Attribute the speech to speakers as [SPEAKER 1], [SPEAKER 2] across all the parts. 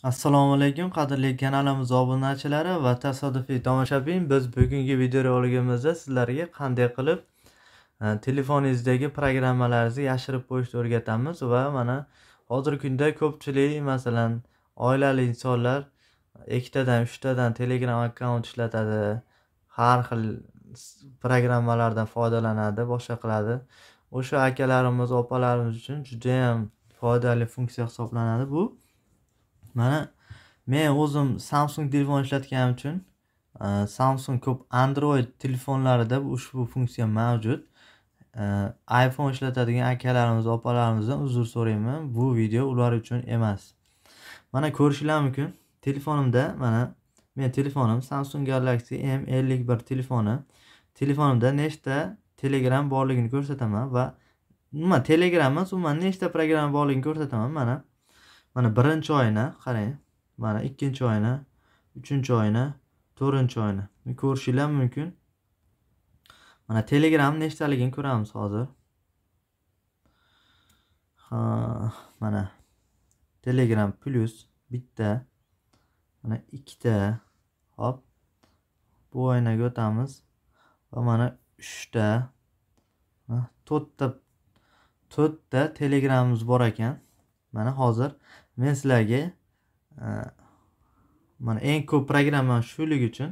[SPEAKER 1] Assalomu alaykum qadrli kanalimiz obunachilari va tasodifiy tomoshabin. Biz bugungi videoroligimizda sizlarga qanday qilib telefoningizdagi programmalarni yashirib qo'yishni o'rgatamiz va mana hozirgi kunda ko'pchilik masalan oilali insonlar ikkitadan, uchtadan Telegram akkaunt ishlatadi. Har xil programmalardan foydalanadi, boshqa qiladi. O'sha akalarimiz, opalarimiz uchun juda ham foydali funksiya hisoblanadi bu. Mana men o'zim Samsung telefon ishlatganim uchun Samsung ko'p Android telefonlarida ushbu funksiya mavjud. iPhone ishlatadigan akalarimiz, opalarimizdan uzr so'rayman. Bu video ular uchun emas. Mana ko'rishinglar mumkin. Telefonimda mana men telefonim Samsung Galaxy M51 telefoni. Telefonimda nechta Telegram borligini ko'rsataman va nima Telegram emas, umuman nechta programma borligini ko'rsataman. Mana birinchi oyini qarang. Mana ikkinchi oyini, uchinchi oyini, to'rtinchi oyini ko'rishinglar mumkin. Mana Telegram nechtaligini ko'ramiz hozir. Mana Telegram plus bitta, mana ikkita. Hop. Bu oyinaga o'tamiz. Va mana 3ta, 4ta Telegramimiz bor ekan. Mana hozir men sizlarga mana eng ko'p programma shulik uchun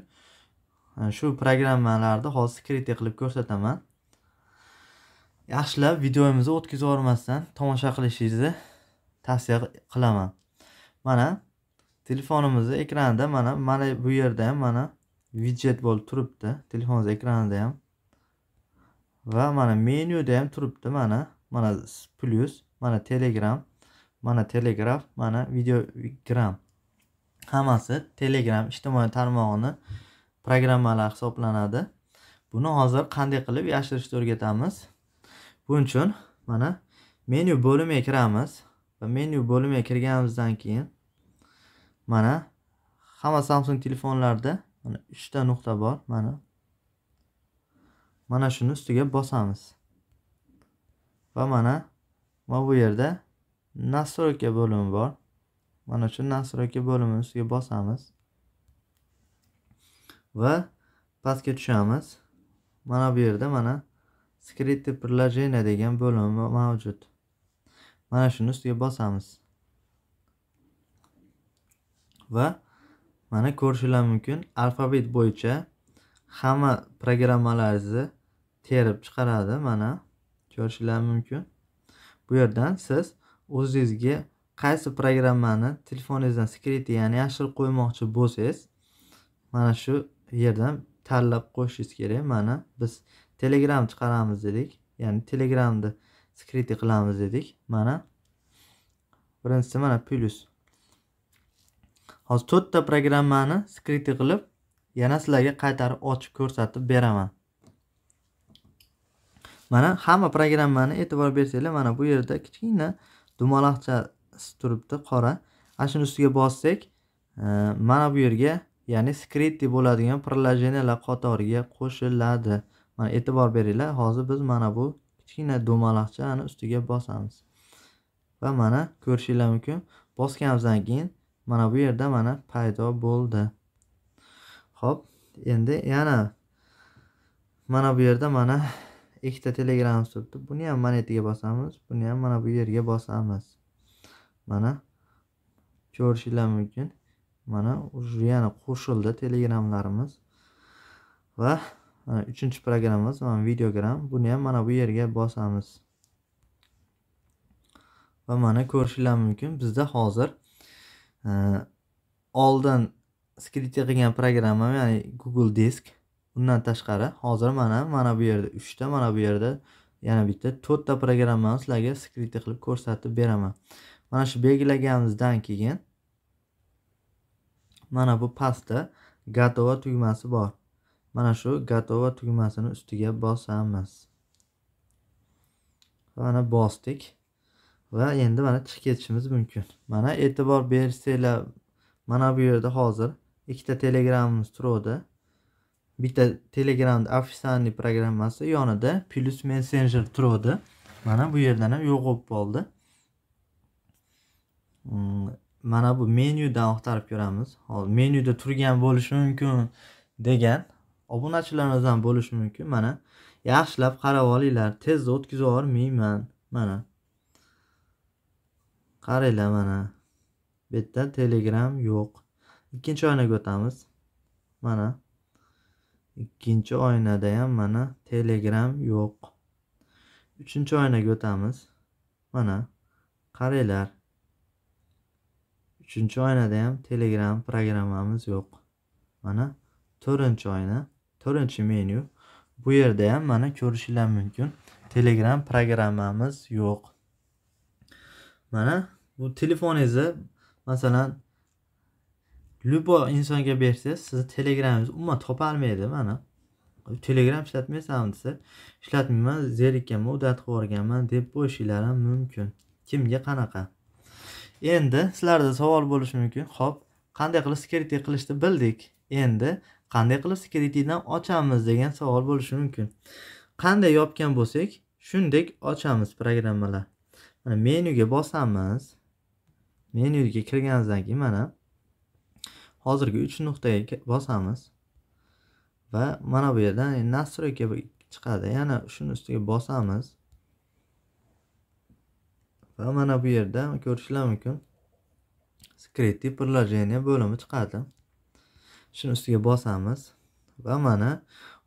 [SPEAKER 1] shu programmalarni hozir skrit qilib ko'rsataman. Yaxshilab videomizni o'tkazib yubormasdan tomosha qilishingizni tavsiya qilaman. Mana telefonimizning ekranida mana bu yerda ham mana widget bo'lib turibdi. Telefoningiz ekranida ham. Va mana menyuda ham turibdi mana plus, mana Telegram, mana Telegraf, mana Videogram. Hammasi Telegram ijtimoiy tarmog'ini programmalar hisoblanadi. Buni hozir qanday qilib yashirishni o'rgatamiz. Buning uchun mana menyu bo'limiga kiramiz va menyu bo'limiga kirganimizdan keyin mana hamma Samsung telefonlarda mana 3 ta nuqta bor. Mana shuni ustiga bosamiz. Va mana bu yerda Настройка bo'limi bor. Mana shu Настройка bo'limini ustiga bosamiz. Va pastga tushamiz. Mana bu yerda mana Скрытые приложения degan bo'lim mavjud. Mana shuni ustiga bosamiz. Va mana ko'rishinglar mumkin, alfabet bo'yicha hamma programmalarni terib chiqaradi. Mana ko'rishinglar mumkin. Bu yerdan siz o'zingizga qaysi programmani telefoningizdan skrit, ya'ni yashirib qo'ymoqchi bo'lsangiz, mana shu yerdan tanlab qo'yishingiz kerak. Mana biz Telegram chiqaramiz dedik, ya'ni Telegramni skrit qilamiz dedik. Mana birinchisi mana plus. Hozir 4 ta programmani skrit qilib, yana sizlarga qaytarib ochib ko'rsatib beraman. Mana hamma programmani e'tibor bersanglar, mana bu yerda kichkina dumaloqchasi turibdi, qora. Ana shuni ustiga bossak, mana bu yerga, ya'ni skrit bo'ladigan приложениялар qatoriga qo'shiladi. Mana e'tibor beringlar. Hozir biz mana bu kichkina dumaloqchani ustiga bosamiz. Va mana ko'rishinglar mumkin, bosganimizdan keyin mana bu yerda mana paydo bo'ldi. Xo'p, endi yana mana bu yerda mana ikkita Telegram turibdi. Buni ham monetaga bosamiz, buni ham mana bu yerga bosamiz. Mana ko'rishinglar mumkin. Mana yana qo'shildi Telegramlarimiz. Va mana 3-programmamiz mana Videogram. Buni ham mana bu yerga bosamiz. Va mana ko'rishinglar mumkin, bizda hozir oldin skrit qilgan programma, ya'ni Google Disk. Bundan tashqari hozir mana bu yerda 3 ta, mana bu yerda yana bitta 4 ta programmani sizlarga skrit qilib ko'rsatib beraman. Mana shu belgilaganimizdan keyin mana bu pastda Готово tugmasi bor. Mana shu Готово tugmasini ustiga bosamiz. Mana bosdik. Va endi mana chiqib ketishimiz mumkin. Mana e'tibor bersanglar, mana bu yerda hozir ikkita Telegramimiz turadi. Bitta Telegramda ofitsialniy programmasi, yonida Plus Messenger turadi. Mana bu yerdan ham yo'q bo'lib qoldi. mana bu menyudan axtarib ko'ramiz. Hozir menyuda turgan bo'lishi mumkin degan obunachilarimizdan bo'lishi mumkin. Mana yaxshilab qarab olinglar. Tezda o'tkazib yubormayman. Mana qaranglar mana. Bu yerda Telegram yo'q. Ikkinchi oynaga o'tamiz. Mana ikkinchi oynada ham mana Telegram yo'q. Uchinchi oynaga o'tamiz. Mana qaranglar. Uchinchi oynada ham Telegram programmamiz yo'q. Mana 4-oyna, 4-menyu. Bu yerda ham mana ko'rishingiz mumkin. Telegram programmamiz yo'q. Mana bu telefoningizni masalan Lubo insonga bersangiz, siz Telegram'ingizni umuman topa olmaydi mana. Telegram ishlatmaysanmi desa, ishlatmayman, zerikkanman, udatib yuborganman deb qo'yishingiz ham mumkin. Kimga qanaqa? Endi sizlarda savol bo'lishi mumkin. Xo'p, qanday qilib security qilishni bildik. Endi qanday qilib securitydan ochamiz degan savol bo'lishi mumkin. Qanday yopgan bo'lsak, shunday ochamiz programmalar. Mana menyuga bosamiz. Menyuga kirganimizdan keyin mana hozirgi 3 nuqtaga bosamiz. Va mana bu yerdan nastroyka chiqadi. Yana shuni ustiga bosamiz. Va mana bu yerda ko'rishingiz mumkin. Security приложение bo'limi chiqadi. Shuni ustiga bosamiz. Va mana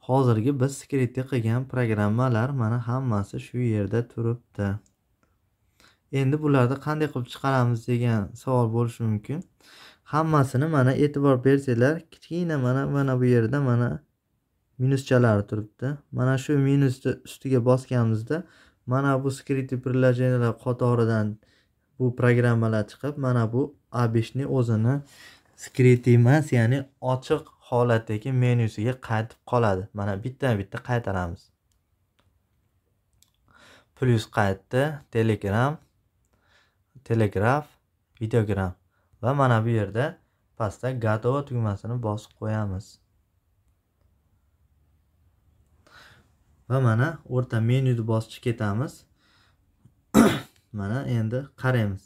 [SPEAKER 1] hozirgi biz security qilgan programmalar mana hammasi shu yerda turibdi. Endi bularni qanday qilib chiqaramiz degan savol bo'lishi mumkin. Hammasini mana e'tibor bersanglar, kichkina mana bu yerda mana minuschalar turibdi. Mana shu minusni ustiga bosganimizda mana bu security приложениялар qatoridan bu programmalar chiqib, mana bu A5 o'zini security emas, ya'ni ochiq holatdagi menyusiga qaytib qoladi. Mana bitta qaytaramiz. Plus qaytdi, Telegram, Telegraf, Videogram va mana bu yerda pastda Готово tugmasini bosib qo'yamiz. Va mana o'rta menyuni bosib ketamiz. Mana endi qaraymiz.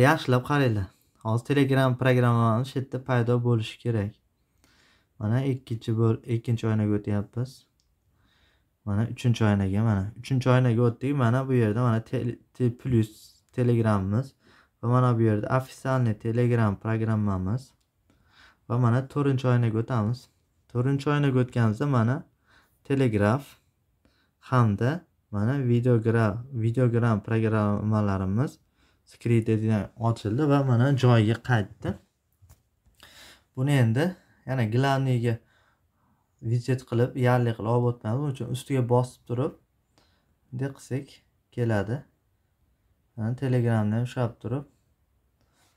[SPEAKER 1] Yaxshilab qaranglar. Hozir Telegram programmamiz shu yerda paydo bo'lishi kerak. Mana ikkinchi oynaga o'tyapmiz. Mana 3-oynaga mana 3-oynaga o'tdik. Mana bu yerda mana plus Telegramimiz va mana bu yerda ofitsialniy Telegram programmamiz va mana 4-oynaga o'tamiz. 4-oynaga o'tganimizda mana Telegraf hamda mana videogram programmalarimiz securitydan ochildi va mana joyiga qaytdi. Buni endi yana glavniyga widget qilib, yarli qilib olib o'tamiz. Buning uchun ustiga bosib turib, bunday qilsak keladi. Mana Telegramni ham ushlab turib,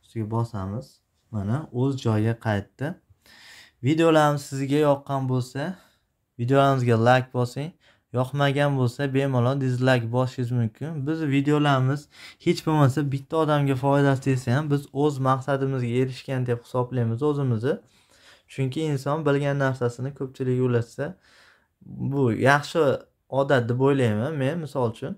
[SPEAKER 1] ustiga bosamiz. Mana o'z joyiga qaytdi. Videolarimiz sizga yoqqan bo'lsa, videolarimizga like bosing. Yoqmagan bo'lsa, bemalol dislike bosishingiz mumkin. Biz videolarimiz hech bo'lmasa bitta odamga foydasi tegsa ham biz o'z maqsadimizga erishgan deb hisoblaymiz o'zimizni. Chunki inson bilgan narsasini ko'pchilikka ulatsa, bu yaxshi odat deb o'ylayman men misol uchun.